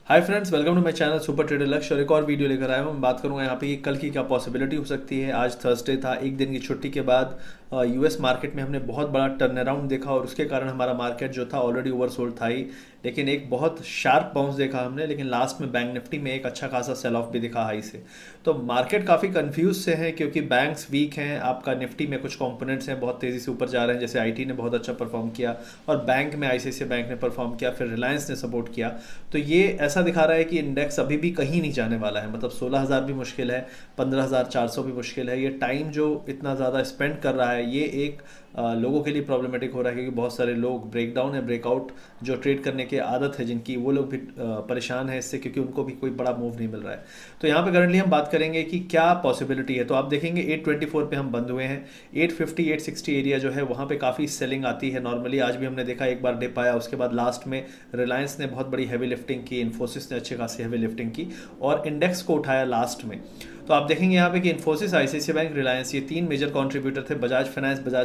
Hi friends, welcome to my channel super trader Lakshya. और एक और वीडियो लेकर आया हूँ। मैं बात करूँगा यहाँ पे कि कल की क्या पॉसिबिलिटी हो सकती है। आज थर्सडे था, एक दिन की छुट्टी के बाद यूएस मार्केट में हमने बहुत बड़ा टर्न अराउंड देखा और उसके कारण हमारा मार्केट जो था ऑलरेडी ओवरसोल्ड था ही, लेकिन एक बहुत शार्प बाउंस देखा हमने। लेकिन लास्ट में बैंक निफ्टी में एक अच्छा खासा सेल ऑफ भी दिखा हाई से। तो मार्केट काफ़ी कंफ्यूज से है क्योंकि बैंक्स वीक हैं। आपका निफ्टी में कुछ कंपोनेंट्स हैं बहुत तेज़ी से ऊपर जा रहे हैं, जैसे आईटी ने बहुत अच्छा परफॉर्म किया और बैंक में आईसीआईसीआई बैंक ने परफॉर्म किया, फिर रिलायंस ने सपोर्ट किया। तो ये ऐसा दिखा रहा है कि इंडेक्स अभी भी कहीं नहीं जाने वाला है। मतलब 16,000 भी मुश्किल है, 15,400 भी मुश्किल है। ये टाइम जो इतना ज़्यादा स्पेंड कर रहा है, ये एक लोगों के लिए प्रॉब्लमेटिक हो रहा है क्योंकि बहुत सारे लोग ब्रेकडाउन या ब्रेकआउट जो ट्रेड करने की आदत है जिनकी, वो लोग भी परेशान है इससे क्योंकि उनको भी कोई बड़ा मूव नहीं मिल रहा है। तो यहाँ पे करंटली हम बात करेंगे कि क्या पॉसिबिलिटी है। तो आप देखेंगे 824 पे हम बंद हुए हैं। 850 860 एरिया जो है वहाँ पे काफ़ी सेलिंग आती है नॉर्मली। आज भी हमने देखा एक बार डिप आया, उसके बाद लास्ट में रिलायंस ने बहुत बड़ी हैवी लिफ्टिंग की, इन्फोसिस ने अच्छी खासी हैवी लिफ्टिंग की और इंडेक्स को उठाया लास्ट में। तो आप देखेंगे यहाँ पे कि इन्फोसिस, आईसीआईसीआई बैंक, रिलायंस, ये तीन मेजर कंट्रीब्यूटर थे। Bajaj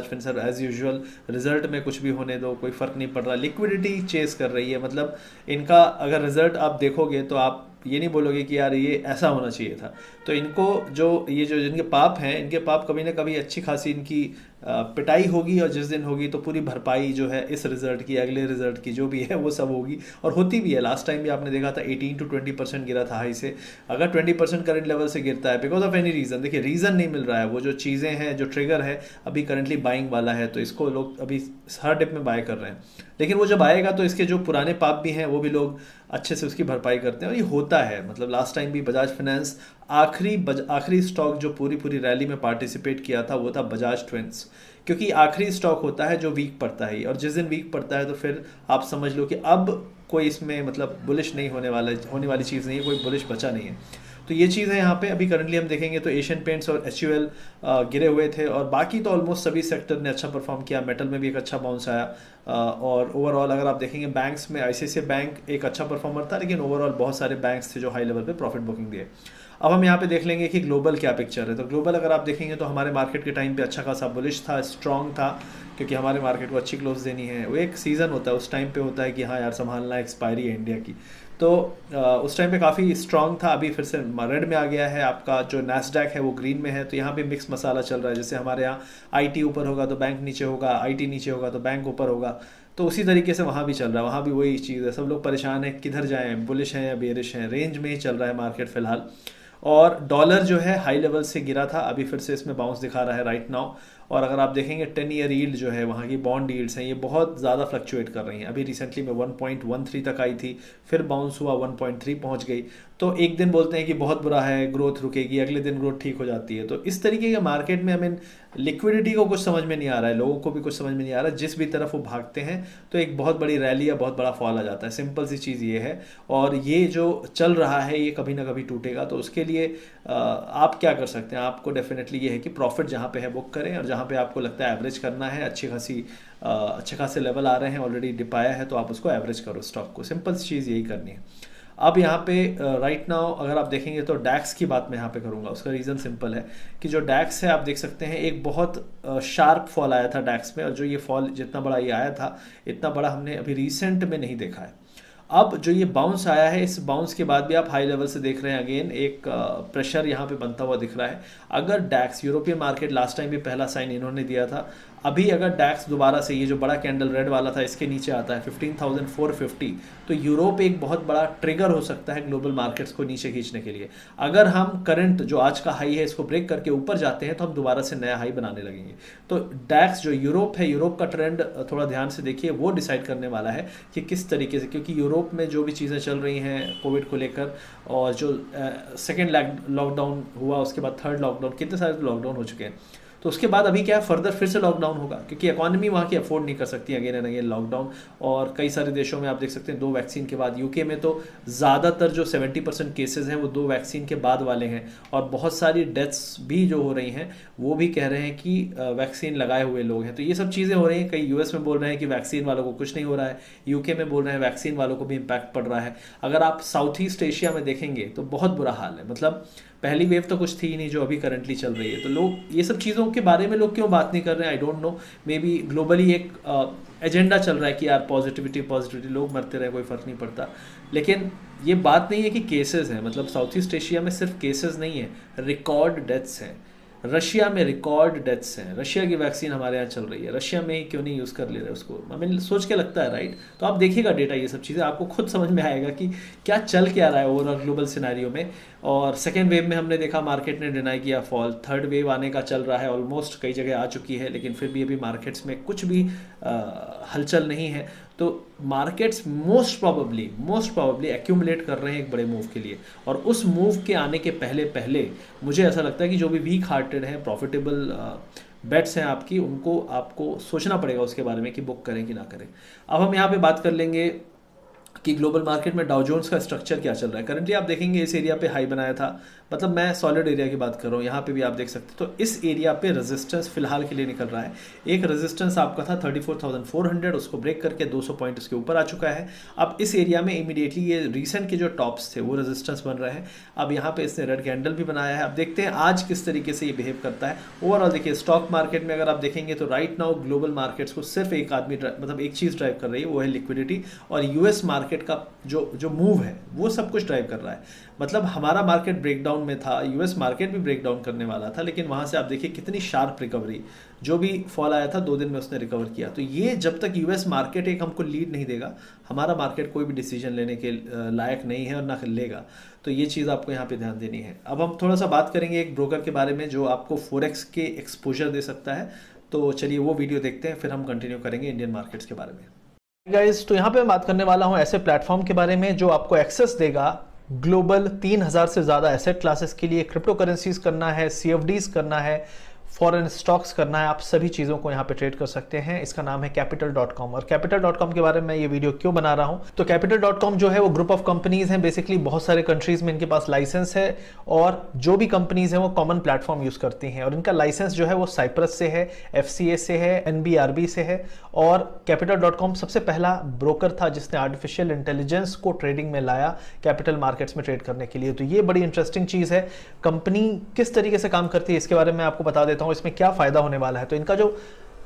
Finserv as usual result में कुछ भी होने दो, कोई फर्क नहीं पड़ रहा। लिक्विडिटी चेस कर रही है। मतलब इनका अगर रिजल्ट आप देखोगे तो आप ये नहीं बोलोगे कि यार ये ऐसा होना चाहिए था। तो इनको जो जिनके पाप हैं, इनके पाप कभी ना कभी अच्छी खासी इनकी पिटाई होगी और जिस दिन होगी तो पूरी भरपाई जो है इस रिजल्ट की, अगले रिजल्ट की जो भी है वो सब होगी और होती भी है। लास्ट टाइम भी आपने देखा था 18 to 20% गिरा था हाई से। अगर 20% करंट लेवल से गिरता है बिकॉज ऑफ एनी रीज़न, देखिए रीज़न नहीं मिल रहा है, वो जो चीज़ें हैं, जो ट्रिगर है अभी करंटली बाइंग वाला है, तो इसको लोग अभी हर डिप में बाय कर रहे हैं। लेकिन वो जब आएगा तो इसके जो पुराने पाप भी हैं वो भी लोग अच्छे से उसकी भरपाई करते हैं और ये होता है। मतलब लास्ट टाइम भी बजाज फाइनेंस, आखिरी स्टॉक जो पूरी पूरी रैली में पार्टिसिपेट किया था वो था बजाज ट्विंस, क्योंकि आखिरी स्टॉक होता है जो वीक पड़ता है और जिस दिन वीक पड़ता है तो फिर आप समझ लो कि अब कोई इसमें मतलब बुलिश नहीं होने वाली चीज़ नहीं है, कोई बुलिश बचा नहीं है। तो ये चीज़ है यहाँ पे। अभी करंटली हम देखेंगे तो एशियन पेंट्स और एचयूएल गिरे हुए थे और बाकी तो ऑलमोस्ट सभी सेक्टर ने अच्छा परफॉर्म किया। मेटल में भी एक अच्छा बाउंस आया और ओवरऑल अगर आप देखेंगे बैंक्स में आईसीआईसीआई बैंक एक अच्छा परफॉर्मर था, लेकिन ओवरऑल बहुत सारे बैंक्स थे जो हाई लेवल पे प्रॉफिट बुकिंग दिए। अब हम यहाँ पे देख लेंगे कि ग्लोबल क्या पिक्चर है। तो ग्लोबल अगर आप देखेंगे तो हमारे मार्केट के टाइम पे अच्छा खासा बुलिश था, स्ट्रांग था, क्योंकि हमारे मार्केट को अच्छी क्लोज देनी है। वो एक सीज़न होता है, उस टाइम पे होता है कि हाँ यार संभालना, एक्सपायरी है इंडिया की। तो उस टाइम पे काफ़ी स्ट्रांग था। अभी फिर से रेड में आ गया है। आपका जो नैस्डैक है वो ग्रीन में है। तो यहाँ पे मिक्स मसाला चल रहा है। जैसे हमारे यहाँ आईटी ऊपर होगा तो बैंक नीचे होगा, आईटी नीचे होगा तो बैंक ऊपर होगा। तो उसी तरीके से वहाँ भी चल रहा है, वहाँ भी वही चीज़ है। सब लोग परेशान है किधर जाएं, बुलिश हैं या बेरिश हैं, रेंज में ही चल रहा है मार्केट फिलहाल। और डॉलर जो है हाई लेवल से गिरा था, अभी फिर से इसमें बाउंस दिखा रहा है राइट नाउ। और अगर आप देखेंगे 10 ईयर यील्ड जो है, वहाँ की बॉन्ड यील्ड्स हैं, ये बहुत ज़्यादा फ्लक्चुएट कर रही हैं। अभी रिसेंटली में 1.13 तक आई थी, फिर बाउंस हुआ 1.3 पहुँच गई। तो एक दिन बोलते हैं कि बहुत बुरा है, ग्रोथ रुकेगी, अगले दिन ग्रोथ ठीक हो जाती है। तो इस तरीके के मार्केट में हमें लिक्विडिटी को कुछ समझ में नहीं आ रहा है, लोगों को भी कुछ समझ में नहीं आ रहा है। जिस भी तरफ वो भागते हैं तो एक बहुत बड़ी रैली या बहुत बड़ा फॉल आ जाता है। सिंपल सी चीज़ ये है। और ये जो चल रहा है ये कभी ना कभी टूटेगा। तो उसके लिए आप क्या कर सकते हैं? आपको डेफिनेटली ये है कि प्रॉफिट जहाँ पे है बुक करें और जहाँ पे आपको लगता है एवरेज करना है, अच्छे खासे लेवल आ रहे हैं, ऑलरेडी डिप आया है तो आप उसको एवरेज करो स्टॉक को। सिंपल सी चीज़ यही करनी है। अब यहाँ पे राइट नाउ अगर आप देखेंगे तो डैक्स की बात मैं यहाँ पे करूँगा। उसका रीज़न सिंपल है कि जो डैक्स है आप देख सकते हैं एक बहुत शार्प फॉल आया था डैक्स में, और जो ये फॉल जितना बड़ा ये आया था, इतना बड़ा हमने अभी रिसेंट में नहीं देखा है। अब जो ये बाउंस आया है, इस बाउंस के बाद भी आप हाई लेवल से देख रहे हैं अगेन एक प्रेशर यहाँ पे बनता हुआ दिख रहा है। अगर डैक्स, यूरोपियन मार्केट लास्ट टाइम भी पहला साइन इन्होंने दिया था, अभी अगर डैक्स दोबारा से ये जो बड़ा कैंडल रेड वाला था इसके नीचे आता है 15,450, तो यूरोप एक बहुत बड़ा ट्रिगर हो सकता है ग्लोबल मार्केट्स को नीचे खींचने के लिए। अगर हम करंट जो आज का हाई है इसको ब्रेक करके ऊपर जाते हैं तो हम दोबारा से नया हाई बनाने लगेंगे। तो डैक्स जो यूरोप है, यूरोप का ट्रेंड थोड़ा ध्यान से देखिए, वो डिसाइड करने वाला है कि किस तरीके से, क्योंकि यूरोप में जो भी चीज़ें चल रही हैं कोविड को लेकर, और जो सेकेंड लॉकडाउन हुआ उसके बाद थर्ड लॉकडाउन, कितने सारे लॉकडाउन हो चुके हैं। तो उसके बाद अभी क्या फर्दर फिर से लॉकडाउन होगा क्योंकि इकोनॉमी वहाँ की अफोर्ड नहीं कर सकती अगेन एंड अगेन लॉकडाउन। और कई सारे देशों में आप देख सकते हैं 2 वैक्सीन के बाद, यूके में तो ज़्यादातर जो 70% केसेस हैं वो 2 वैक्सीन के बाद वाले हैं। और बहुत सारी डेथ्स भी जो हो रही हैं वो भी कह रहे हैं कि वैक्सीन लगाए हुए लोग हैं। तो ये सब चीज़ें हो रही हैं। कई यूएस में बोल रहे हैं कि वैक्सीन वालों को कुछ नहीं हो रहा है, यूके में बोल रहे हैं वैक्सीन वालों को भी इम्पैक्ट पड़ रहा है। अगर आप साउथ ईस्ट एशिया में देखेंगे तो बहुत बुरा हाल है। मतलब पहली वेव तो कुछ थी ही नहीं जो अभी करंटली चल रही है। तो लोग ये सब चीज़ों के बारे में लोग क्यों बात नहीं कर रहे हैं, I don't know. May be globally एक एजेंडा चल रहा है कि यार पॉजिटिविटी पॉजिटिविटी, लोग मरते रहे कोई फ़र्क नहीं पड़ता। लेकिन ये बात नहीं है कि केसेस हैं, मतलब साउथ ईस्ट एशिया में सिर्फ केसेस नहीं है, रिकॉर्ड डेथ्स हैं। रशिया में रिकॉर्ड डेथ्स हैं। रशिया की वैक्सीन हमारे यहाँ चल रही है, रशिया में ही क्यों नहीं यूज़ कर ले रहे उसको, हमें सोच के लगता है, राइट। तो आप देखिएगा डेटा, ये सब चीज़ें आपको खुद समझ में आएगा कि क्या चल क्या रहा है ओवरऑल ग्लोबल सिनेरियो में। और सेकेंड वेव में हमने देखा मार्केट ने डिनाई किया फॉल, थर्ड वेव आने का चल रहा है, ऑलमोस्ट कई जगह आ चुकी है, लेकिन फिर भी अभी मार्केट्स में कुछ भी हलचल नहीं है। तो मार्केट्स मोस्ट प्रोबेबली एक्यूमुलेट कर रहे हैं एक बड़े मूव के लिए, और उस मूव के आने के पहले पहले मुझे ऐसा लगता है कि जो भी वीक हार्टेड हैं, प्रॉफिटेबल बेट्स हैं आपकी, उनको आपको सोचना पड़ेगा उसके बारे में कि बुक करें कि ना करें। अब हम यहाँ पे बात कर लेंगे कि ग्लोबल मार्केट में डाउ जोन्स का स्ट्रक्चर क्या चल रहा है। करंटली आप देखेंगे इस एरिया पे हाई बनाया था, मतलब मैं सॉलिड एरिया की बात कर रहा हूँ, यहाँ पे भी आप देख सकते हैं। तो इस एरिया पे रेजिस्टेंस फिलहाल के लिए निकल रहा है। एक रेजिस्टेंस आपका था 34,400, उसको ब्रेक करके 200 पॉइंट उसके ऊपर आ चुका है। अब इस एरिया में इमीडिएटली ये रिसेंट के जो टॉप्स थे वो रेजिस्टेंस बन रहे हैं। अब यहाँ पे इसने रेड कैंडल भी बनाया है। अब देखते हैं आज किस तरीके से ये बिहेव करता है। ओवरऑल देखिए स्टॉक मार्केट में अगर आप देखेंगे तो राइट नाउ ग्लोबल मार्केट्स को सिर्फ एक आदमी मतलब एक चीज़ ड्राइव कर रही है, वो है लिक्विडिटी, और यूएस मार्केट का जो मूव है वो सब कुछ ड्राइव कर रहा है। मतलब हमारा मार्केट ब्रेकडाउन में था, यूएस मार्केट भी ब्रेकडाउन करने वाला था, लेकिन वहाँ से आप देखिए कितनी शार्प रिकवरी, जो भी फॉल आया था 2 दिन में उसने रिकवर किया। तो ये जब तक यूएस मार्केट एक हमको लीड नहीं देगा, हमारा मार्केट कोई भी डिसीजन लेने के लायक नहीं है और ना लेगा। तो ये चीज़ आपको यहाँ पे ध्यान देनी है। अब हम थोड़ा सा बात करेंगे एक ब्रोकर के बारे में जो आपको फॉरेक्स के एक्सपोजर दे सकता है। तो चलिए वो वीडियो देखते हैं, फिर हम कंटिन्यू करेंगे इंडियन मार्केट्स के बारे में। गाइस, तो यहाँ पे मैं बात करने वाला हूँ ऐसे प्लेटफॉर्म के बारे में जो आपको एक्सेस देगा ग्लोबल 3000 से ज़्यादा एसेट क्लासेस के लिए। क्रिप्टो करेंसीज करना है, CFDs करना है, फॉरेन स्टॉक्स करना है, आप सभी चीज़ों को यहाँ पे ट्रेड कर सकते हैं। इसका नाम है Capital.com। और Capital.com के बारे में ये वीडियो क्यों बना रहा हूँ, तो Capital.com जो है वो ग्रुप ऑफ कंपनीज हैं, बेसिकली बहुत सारे कंट्रीज में इनके पास लाइसेंस है, और जो भी कंपनीज हैं वो कॉमन प्लेटफॉर्म यूज़ करती हैं। और इनका लाइसेंस जो है वो साइप्रस से है, FCA से है, NBRB से है। और Capital.com सबसे पहला ब्रोकर था जिसने आर्टिफिशियल इंटेलिजेंस को ट्रेडिंग में लाया कैपिटल मार्केट्स में ट्रेड करने के लिए। तो ये बड़ी इंटरेस्टिंग चीज़ है। कंपनी किस तरीके से काम करती है इसके बारे में आपको बता देता हूं, इसमें क्या फायदा होने वाला है। तो इनका जो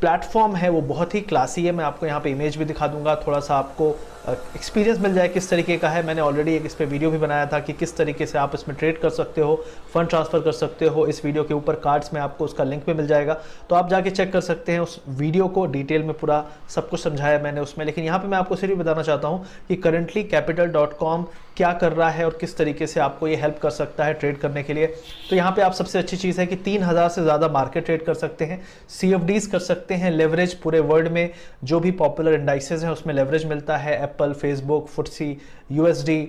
प्लेटफॉर्म है वो बहुत ही क्लासी है। मैं आपको यहाँ पे इमेज भी दिखा दूंगा, थोड़ा सा आपको एक्सपीरियंस मिल जाए किस तरीके का है। मैंने ऑलरेडी एक इस पे वीडियो भी बनाया था कि किस तरीके से आप इसमें ट्रेड कर सकते हो, फंड ट्रांसफर कर सकते हो। इस वीडियो के ऊपर कार्ड्स में आपको उसका लिंक भी मिल जाएगा, तो आप जाके चेक कर सकते हैं उस वीडियो को। डिटेल में पूरा सब कुछ समझाया मैंने उसमें। लेकिन यहाँ पे मैं आपको सिर्फ बताना चाहता हूँ कि करंटली Capital.com क्या कर रहा है और किस तरीके से आपको ये हेल्प कर सकता है ट्रेड करने के लिए। तो यहाँ पे आप सबसे अच्छी चीज़ है कि 3000 से ज़्यादा मार्केट ट्रेड कर सकते हैं, CFDs कर सकते हैं, लेवरेज पूरे वर्ल्ड में जो भी पॉपुलर इंडाइसेस हैं उसमें लेवरेज मिलता है, Apple, Facebook, FTSE, USD,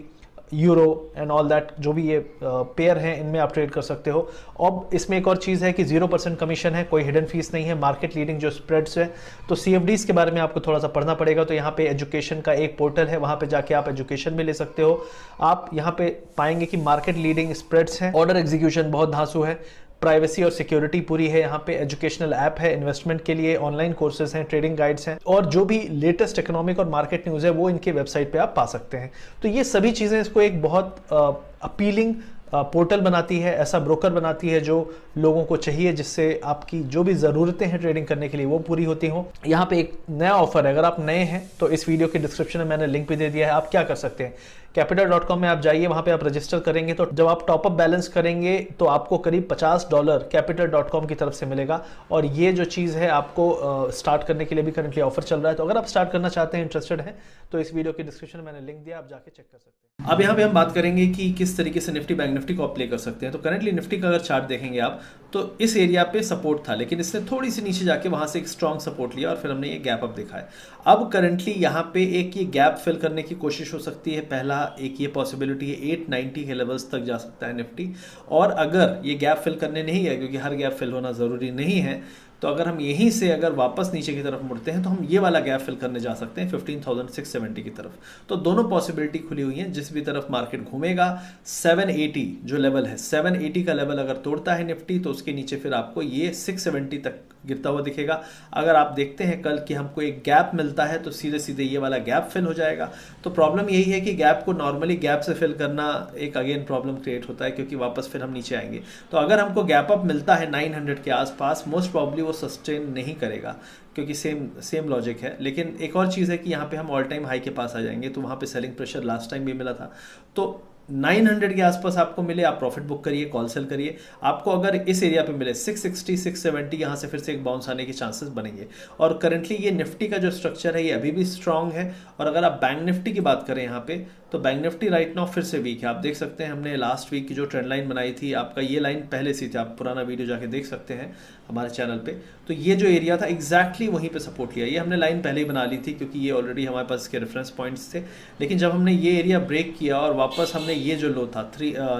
euro and all that, जो भी ये पेयर हैं इनमें आप ट्रेड कर सकते हो। अब इसमें एक और चीज़ है कि 0% कमीशन है, कोई हिडन फीस नहीं है, मार्केट लीडिंग जो स्प्रेड्स है। तो CFDs के बारे में आपको थोड़ा सा पढ़ना पड़ेगा। तो यहाँ पे एजुकेशन का एक पोर्टल है, वहाँ पे जाके आप एजुकेशन भी ले सकते हो। आप यहाँ पे पाएंगे कि मार्केट लीडिंग स्प्रेड्स हैं, ऑर्डर एग्जीक्यूशन बहुत धांसू है, प्राइवेसी और सिक्योरिटी पूरी है। यहाँ पे एजुकेशनल ऐप है इन्वेस्टमेंट के लिए, ऑनलाइन कोर्सेज हैं, ट्रेडिंग गाइड्स हैं, और जो भी लेटेस्ट इकोनॉमिक और मार्केट न्यूज़ है वो इनके वेबसाइट पे आप पा सकते हैं। तो ये सभी चीज़ें इसको एक बहुत अपीलिंग पोर्टल बनाती है, ऐसा ब्रोकर बनाती है जो लोगों को चाहिए, जिससे आपकी जो भी ज़रूरतें हैं ट्रेडिंग करने के लिए वो पूरी होती हों। यहाँ पे एक नया ऑफर है, अगर आप नए हैं तो इस वीडियो के डिस्क्रिप्शन में मैंने लिंक भी दे दिया है। आप क्या कर सकते हैं, Capital.com में आप जाइए, वहाँ पे आप रजिस्टर करेंगे तो जब आप टॉपअप बैलेंस करेंगे तो आपको करीब $50 Capital.com की तरफ से मिलेगा। और ये जो चीज़ है आपको स्टार्ट करने के लिए भी करंटली ऑफर चल रहा है। तो अगर आप स्टार्ट करना चाहते हैं, इंटरेस्टेड हैं, तो इस वीडियो के डिस्क्रिप्शन में मैंने लिंक दिया, आप जाके चेक कर सकते हैं। अब यहाँ पे हम बात करेंगे कि किस तरीके से निफ्टी बैंक निफ्टी को आप प्ले कर सकते हैं। तो करंटली निफ्टी का अगर चार्ट देखेंगे आप तो इस एरिया पे सपोर्ट था, लेकिन इसने थोड़ी सी नीचे जाके वहाँ से एक स्ट्रॉन्ग सपोर्ट लिया और फिर हमने ये गैप अप देखा है। अब करंटली यहाँ पे एक ये गैप फिल करने की कोशिश हो सकती है। पहला एक ये पॉसिबिलिटी है 890 के लेवल्स तक जा सकता है निफ्टी। और अगर ये गैप फिल करने नहीं है, क्योंकि हर गैप फिल होना ज़रूरी नहीं है, तो अगर हम यहीं से अगर वापस नीचे की तरफ मुड़ते हैं तो हम ये वाला गैप फिल करने जा सकते हैं 15,670 की तरफ। तो दोनों पॉसिबिलिटी खुली हुई हैं, जिस भी तरफ मार्केट घूमेगा। 780 जो लेवल है, 780 का लेवल अगर तोड़ता है निफ्टी तो उसके नीचे फिर आपको ये 670 तक गिरता हुआ दिखेगा। अगर आप देखते हैं कल कि हमको एक गैप मिलता है तो सीधे सीधे ये वाला गैप फिल हो जाएगा। तो प्रॉब्लम यही है कि गैप को नॉर्मली गैप से फिल करना एक अगेन प्रॉब्लम क्रिएट होता है, क्योंकि वापस फिर हम नीचे आएंगे। तो अगर हमको गैप अप मिलता है 900 के आसपास, मोस्ट प्रॉब्ली वो सस्टेन नहीं करेगा, क्योंकि सेम सेम लॉजिक है। लेकिन एक और चीज़ है कि यहाँ पे हम ऑल टाइम हाई के पास आ जाएंगे, तो वहाँ पे सेलिंग प्रेशर लास्ट टाइम भी मिला था। तो 900 के आसपास आपको मिले, आप प्रॉफिट बुक करिए, कॉल सेल करिए। आपको अगर इस एरिया पे मिले 660 670, यहाँ से फिर से एक बाउंस आने के चांसेस बनेंगे। और करंटली ये निफ्टी का जो स्ट्रक्चर है ये अभी भी स्ट्रांग है। और अगर आप बैंक निफ्टी की बात करें यहाँ पे, तो बैंक निफ्टी राइट नाउ फिर से वीक है। आप देख सकते हैं हमने लास्ट वीक की जो ट्रेंड लाइन बनाई थी, आपका ये लाइन पहले से थी, आप पुराना वीडियो जाके देख सकते हैं हमारे चैनल पे। तो ये जो एरिया था एग्जैक्टली वहीं पे सपोर्ट लिया। ये हमने लाइन पहले ही बना ली थी, क्योंकि ये ऑलरेडी हमारे पास इसके रेफरेंस पॉइंट्स थे। लेकिन जब हमने ये एरिया ब्रेक किया और वापस हमने ये जो लो था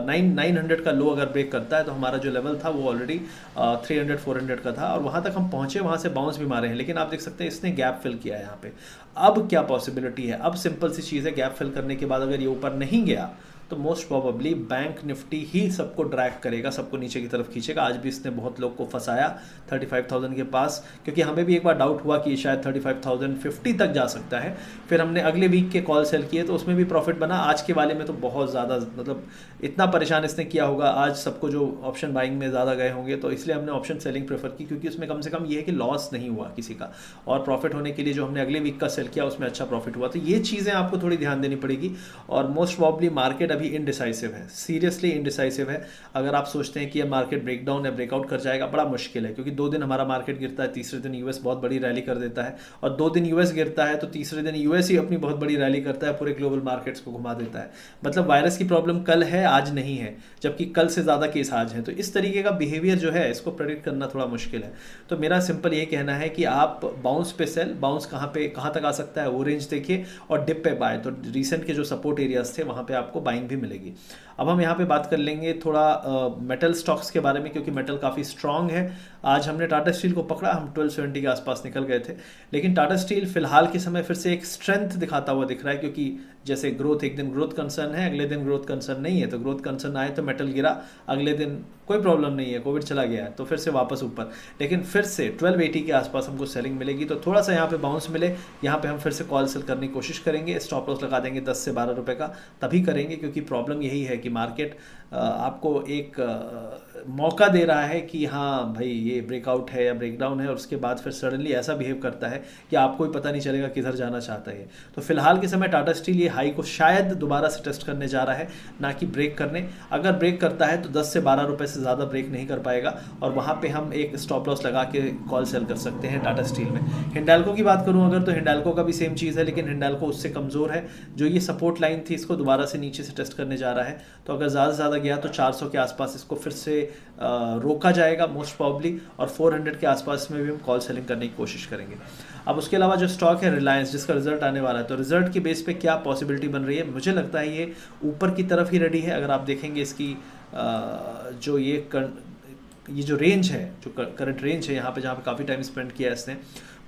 900 का लो अगर ब्रेक करता है, तो हमारा जो लेवल था वो ऑलरेडी 300 400 का था, और वहाँ तक हम पहुँचे, वहाँ से बाउंस भी मारे हैं। लेकिन आप देख सकते हैं इसने गैप फिल किया है यहाँ पे। अब क्या पॉसिबिलिटी है? अब सिंपल सी चीज़ है, गैप फिल करने के बाद अगर ये ऊपर नहीं गया तो मोस्ट प्रोबेबली बैंक निफ्टी ही सबको ड्रैग करेगा, सबको नीचे की तरफ खींचेगा। आज भी इसने बहुत लोग को फंसाया 35,000 के पास, क्योंकि हमें भी एक बार डाउट हुआ कि शायद 35,050 तक जा सकता है। फिर हमने अगले वीक के कॉल सेल किए तो उसमें भी प्रॉफिट बना। आज के वाले में तो बहुत ज़्यादा, मतलब इतना परेशान इसने किया होगा आज सबको, जो ऑप्शन बाइंग में ज़्यादा गए होंगे। तो इसलिए हमने ऑप्शन सेलिंग प्रेफर की, क्योंकि उसमें कम से कम ये है कि लॉस नहीं हुआ किसी का, और प्रॉफिट होने के लिए जो हमने अगले वीक का सेल किया उसमें अच्छा प्रॉफिट हुआ। तो ये चीज़ें आपको थोड़ी ध्यान देनी पड़ेगी। और मोस्ट प्रॉब्ली मार्केट अभी इनडिसाइसिव है, सीरियसली इनडिसाइसिव है। अगर आप सोचते हैं कि ये मार्केट ब्रेकडाउन या ब्रेकआउट कर जाएगा, बड़ा मुश्किल है, क्योंकि 2 दिन हमारा मार्केट गिरता है, तीसरे दिन यूएस बहुत बड़ी रैली कर देता है, और 2 दिन यूएस गिरता है तो तीसरे दिन यूएस ही अपनी बहुत बड़ी रैली करता है, पूरे ग्लोबल मार्केट्स को घुमा देता है। मतलब वायरस की प्रॉब्लम कल है, आज नहीं है, जबकि कल से ज़्यादा केस आज हैं। तो इस तरीके का बिहेवियर जो है, इसको प्रेडिक्ट करना थोड़ा मुश्किल है। तो मेरा सिंपल ये कहना है कि आप बाउंस पे सेल, बाउंस कहाँ तक आ सकता है वो रेंज देखिए, और डिप पे बाय। तो रिसेंट के जो सपोर्ट एरियाज थे वहाँ पे आपको बाइंग भी मिलेगी। अब हम यहाँ पे बात कर लेंगे थोड़ा मेटल स्टॉक्स के बारे में, क्योंकि मेटल काफ़ी स्ट्रांग है। आज हमने टाटा स्टील को पकड़ा, हम 1270 के आसपास निकल गए थे। लेकिन टाटा स्टील फिलहाल के समय फिर से एक स्ट्रेंथ दिखाता हुआ दिख रहा है, क्योंकि जैसे ग्रोथ, एक दिन ग्रोथ कंसर्न है, अगले दिन ग्रोथ कंसर्न नहीं है। तो ग्रोथ कंसर्न आए तो मेटल गिरा, अगले दिन कोई प्रॉब्लम नहीं है, कोविड चला गया है, तो फिर से वापस ऊपर। लेकिन फिर से 1280 के आसपास हमको सेलिंग मिलेगी। तो थोड़ा सा यहाँ पे बाउंस मिले, यहाँ पे हम फिर से कॉल सेल करने की कोशिश करेंगे। स्टॉप लॉस लगा देंगे 10 से 12 रुपये का, तभी करेंगे, क्योंकि प्रॉब्लम यही है कि मार्केट आपको एक मौका दे रहा है कि हाँ भाई ये ब्रेकआउट है या ब्रेकडाउन है, और उसके बाद फिर सडनली ऐसा बिहेव करता है कि आपको ही पता नहीं चलेगा किधर जाना चाहता है। तो फिलहाल के समय टाटा स्टील ये हाई को शायद दोबारा से टेस्ट करने जा रहा है, ना कि ब्रेक करने। अगर ब्रेक करता है तो 10 से 12 रुपये से ज़्यादा ब्रेक नहीं कर पाएगा, और वहाँ पे हम एक स्टॉप लॉस लगा के कॉल सेल कर सकते हैं टाटा स्टील में। हिंडाल्को की बात करूँ अगर, तो हिंडाल्को का भी सेम चीज़ है, लेकिन हिंडाल्को उससे कमज़ोर है। जो ये सपोर्ट लाइन थी इसको दोबारा से नीचे से टेस्ट करने जा रहा है। तो अगर ज़्यादा से ज़्यादा गया तो 400 के आसपास इसको फिर से रोका जाएगा मोस्ट प्रॉब्ली, और 400 के आसपास में भी हम कॉल सेलिंग करने की कोशिश करेंगे। अब उसके अलावा जो स्टॉक है रिलायंस, जिसका रिजल्ट आने वाला है, तो रिजल्ट की बेस पे क्या पॉसिबिलिटी बन रही है? मुझे लगता है ये ऊपर की तरफ ही रेडी है। अगर आप देखेंगे इसकी जो ये जो रेंज है, जो करंट रेंज है यहाँ पे, जहाँ पे काफ़ी टाइम स्पेंड किया है इसने,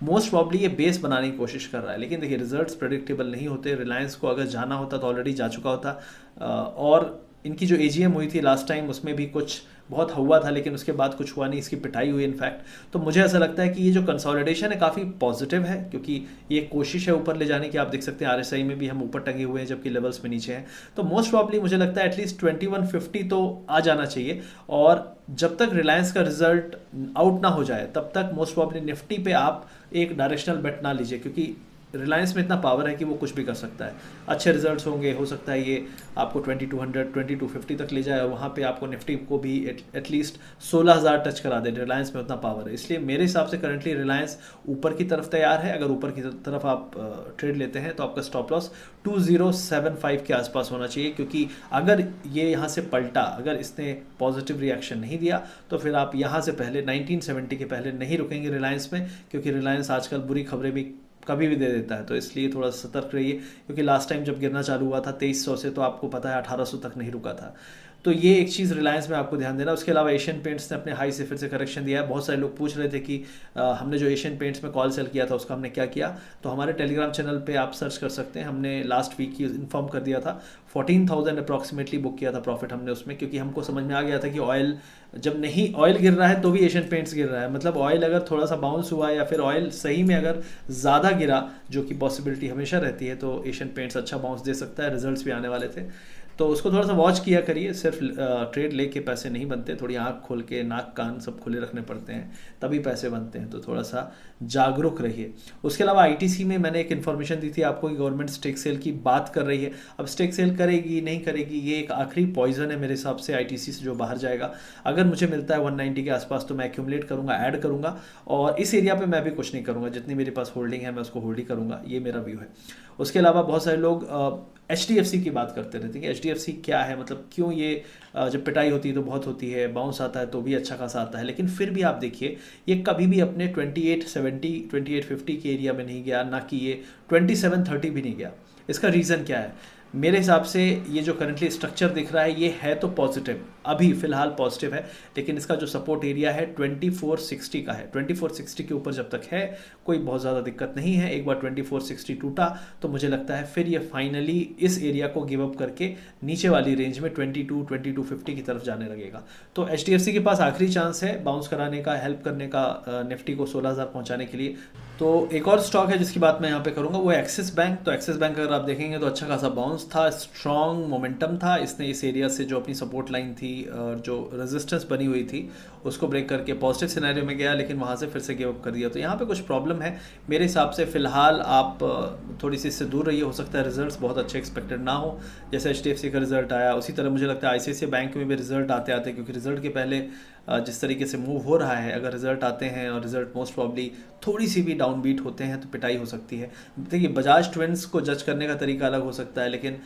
मोस्ट प्रॉब्ली ये बेस बनाने की कोशिश कर रहा है। लेकिन देखिए रिजल्ट्स प्रेडिक्टेबल नहीं होते। रिलायंस को अगर जाना होता तो ऑलरेडी जा चुका होता, और इनकी जो एजीएम हुई थी लास्ट टाइम उसमें भी कुछ बहुत हुआ था, लेकिन उसके बाद कुछ हुआ नहीं, इसकी पिटाई हुई इनफैक्ट। तो मुझे ऐसा लगता है कि ये जो कंसोलिडेशन है काफ़ी पॉजिटिव है, क्योंकि ये कोशिश है ऊपर ले जाने की। आप देख सकते हैं आरएसआई में भी हम ऊपर टंगे हुए हैं, जबकि लेवल्स में नीचे हैं। तो मोस्ट प्रॉब्ली मुझे लगता है एटलीस्ट 2150 तो आ जाना चाहिए। और जब तक रिलायंस का रिजल्ट आउट ना हो जाए तब तक मोस्ट प्रॉब्ली निफ्टी पे आप एक डायरेक्शनल बेट ना लीजिए, क्योंकि रिलायंस में इतना पावर है कि वो कुछ भी कर सकता है। अच्छे रिजल्ट्स होंगे, हो सकता है ये आपको 2200 2250 तक ले जाए, और वहाँ पे आपको निफ्टी को भी एटलीस्ट 16,000 टच करा दे। रिलायंस में उतना पावर है, इसलिए मेरे हिसाब से करंटली रिलायंस ऊपर की तरफ तैयार है। अगर ऊपर की तरफ आप ट्रेड लेते हैं तो आपका स्टॉप लॉस 2075 के आसपास होना चाहिए, क्योंकि अगर ये यहाँ से पलटा, अगर इसने पॉजिटिव रिएक्शन नहीं दिया, तो फिर आप यहाँ से पहले 1970 के पहले नहीं रुकेंगे रिलायंस में, क्योंकि रिलायंस आजकल बुरी खबरें भी कभी भी दे देता है। तो इसलिए थोड़ा सतर्क रहिए, क्योंकि लास्ट टाइम जब गिरना चालू हुआ था 2300 से, तो आपको पता है 1800 तक नहीं रुका था। तो ये एक चीज़ रिलायंस में आपको ध्यान देना। उसके अलावा एशियन पेंट्स ने अपने हाई से फिर से करेक्शन दिया है। बहुत सारे लोग पूछ रहे थे कि हमने जो एशियन पेंट्स में कॉल सेल किया था उसका हमने क्या किया। तो हमारे टेलीग्राम चैनल पे आप सर्च कर सकते हैं, हमने लास्ट वीक ही इन्फॉर्म कर दिया था। 14,000 अप्रॉक्सीमेटली बुक किया था प्रॉफिट हमने उसमें, क्योंकि हमको समझ में आ गया था कि ऑयल जब नहीं, ऑयल गिर रहा है तो भी एशियन पेंट्स गिर रहा है। मतलब ऑयल अगर थोड़ा सा बाउंस हुआ या फिर ऑयल सही में अगर ज़्यादा गिरा, जो कि पॉसिबिलिटी हमेशा रहती है, तो एशियन पेंट्स अच्छा बाउंस दे सकता है। रिजल्ट्स भी आने वाले थे। तो उसको थोड़ा सा वॉच किया करिए। सिर्फ ट्रेड लेके पैसे नहीं बनते, थोड़ी आँख खोल के नाक कान सब खुले रखने पड़ते हैं, तभी पैसे बनते हैं। तो थोड़ा सा जागरूक रहिए। उसके अलावा आईटीसी में मैंने एक इन्फॉर्मेशन दी थी आपको कि गवर्नमेंट स्टेक सेल की बात कर रही है। अब स्टेक सेल करेगी नहीं करेगी, ये एक आखिरी पॉइजन है मेरे हिसाब से आईटीसी से जो बाहर जाएगा। अगर मुझे मिलता है 190 के आसपास तो मैं एक्यूमुलेट करूंगा, ऐड करूंगा, और इस एरिया पे मैं भी कुछ नहीं करूंगा। जितनी मेरे पास होल्डिंग है मैं उसको होल्ड ही करूंगा, ये मेरा व्यू है। उसके अलावा बहुत सारे लोग HDFC की बात करते रहते हैं कि HDFC क्या है, मतलब क्यों ये जब पिटाई होती है तो बहुत होती है, बाउंस आता है तो भी अच्छा खासा आता है, लेकिन फिर भी आप देखिए ये कभी भी अपने 2870 2850 के एरिया में नहीं गया, ना कि ये 2730 भी नहीं गया। इसका रीज़न क्या है? मेरे हिसाब से ये जो करंटली स्ट्रक्चर दिख रहा है ये है तो पॉजिटिव, अभी फिलहाल पॉजिटिव है, लेकिन इसका जो सपोर्ट एरिया है 2460 का है। 2460 के ऊपर जब तक है कोई बहुत ज़्यादा दिक्कत नहीं है। एक बार 2460 टूटा तो मुझे लगता है फिर ये फाइनली इस एरिया को गिव अप करके नीचे वाली रेंज में 2250 की तरफ जाने लगेगा। तो HDFC के पास आखिरी चांस है बाउंस कराने का, हेल्प करने का निफ्टी को 16,000 पहुंचाने के लिए। तो एक और स्टॉक है जिसकी बात मैं यहाँ पे करूँगा, वो है एक्सिस बैंक। तो एक्सिस बैंक अगर आप देखेंगे तो अच्छा खासा बाउंस था, स्ट्रॉन्ग मोमेंटम था। इसने इस एरिया से जो अपनी सपोर्ट लाइन थी और जो रेजिस्टेंस बनी हुई थी उसको ब्रेक करके पॉजिटिव सिनेरियो में गया, लेकिन वहाँ से फिर से गिव अप कर दिया। तो यहाँ पे कुछ प्रॉब्लम है मेरे हिसाब से। फिलहाल आप थोड़ी सी इससे दूर रहिए। हो सकता है रिजल्ट्स बहुत अच्छे एक्सपेक्टेड ना हो, जैसे HDFC का रिजल्ट आया उसी तरह मुझे लगता है ICICI बैंक में भी रिजल्ट आते आते, क्योंकि रिजल्ट के पहले जिस तरीके से मूव हो रहा है, अगर रिजल्ट आते हैं और रिजल्ट मोस्ट प्रॉब्ली थोड़ी सी भी डाउन बीट होते हैं तो पिटाई हो सकती है। देखिए बजाज ट्विंस को जज करने का तरीका अलग हो सकता है, लेकिन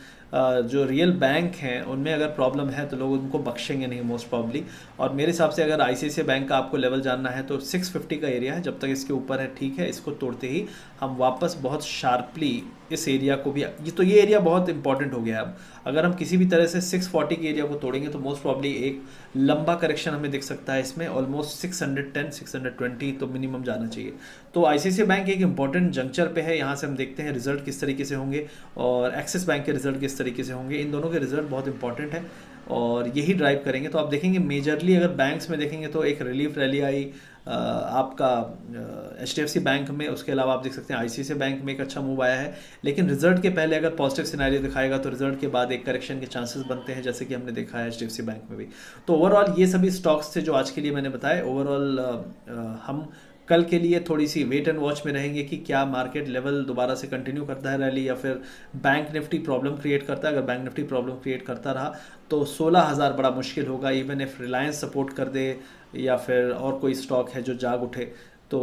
जो रियल बैंक हैं उनमें अगर प्रॉब्लम है तो लोग उनको बख्शेंगे नहीं मोस्ट प्रॉब्ली। और मेरे हिसाब से अगर ICICI बैंक का आपको लेवल जानना है तो 650 का एरिया है, जब तक इसके ऊपर है ठीक है, इसको तोड़ते ही हम वापस बहुत शार्पली इस एरिया को भी, ये एरिया बहुत इंपॉर्टेंट हो गया है। अब अगर हम किसी भी तरह से 640 के एरिया को तोड़ेंगे तो मोस्ट प्रॉब्ली एक लंबा करेक्शन हमें दिख सकता है इसमें, ऑलमोस्ट 610 620 तो मिनिमम जाना चाहिए। तो ICICI बैंक एक इंपॉर्टेंट जंक्चर पे है। यहाँ से हम देखते हैं रिजल्ट किस तरीके से होंगे और एक्सिस बैंक के रिजल्ट किस तरीके से होंगे। इन दोनों के रिजल्ट बहुत इंपॉर्टेंट है और यही ड्राइव करेंगे। तो आप देखेंगे मेजरली अगर बैंक्स में देखेंगे तो एक रिलीफ रैली आई आपका HDFC बैंक में। उसके अलावा आप देख सकते हैं ICICI बैंक में एक अच्छा मूव आया है, लेकिन रिजल्ट के पहले अगर पॉजिटिव सिनेरियो दिखाएगा तो रिजल्ट के बाद एक करेक्शन के चांसेस बनते हैं, जैसे कि हमने देखा है HDFC बैंक में भी। तो ओवरऑल ये सभी स्टॉक्स थे जो आज के लिए मैंने बताए। ओवरऑल हम कल के लिए थोड़ी सी वेट एंड वॉच में रहेंगे कि क्या मार्केट लेवल दोबारा से कंटिन्यू करता है रैली, या फिर बैंक निफ्टी प्रॉब्लम क्रिएट करता है। अगर बैंक निफ्टी प्रॉब्लम क्रिएट करता रहा तो 16,000 बड़ा मुश्किल होगा, इवन इफ रिलायंस सपोर्ट कर दे या फिर और कोई स्टॉक है जो जाग उठे। तो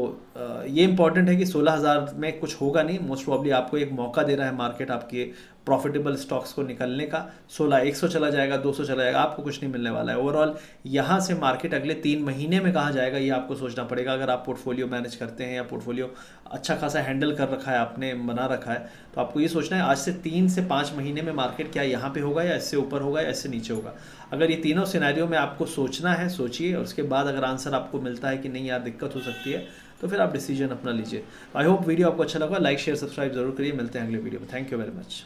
ये इंपॉर्टेंट है कि 16,000 में कुछ होगा नहीं, मोस्ट प्रॉब्ली आपको एक मौका दे रहा है मार्केट आपके प्रॉफिटेबल स्टॉक्स को निकलने का। 16,100 चला जाएगा, 200 चला जाएगा, आपको कुछ नहीं मिलने वाला है। ओवरऑल यहाँ से मार्केट अगले 3 महीने में कहाँ जाएगा ये आपको सोचना पड़ेगा। अगर आप पोर्टफोलियो मैनेज करते हैं या पोर्टफोलियो अच्छा खासा हैंडल कर रखा है, आपने बना रखा है, तो आपको ये सोचना है आज से 3 से 5 महीने में मार्केट क्या यहाँ पे होगा या इससे ऊपर होगा या इससे नीचे होगा। अगर ये तीनों सिनेरियो में आपको सोचना है सोचिए, और उसके बाद अगर आंसर आपको मिलता है कि नहीं यार दिक्कत हो सकती है तो फिर आप डिसीजन अपना लीजिए। आई होप वीडियो आपको अच्छा लगा। लाइक शेयर सब्सक्राइब जरूर करिए। मिलते हैं अगले वीडियो में। Thank you very much.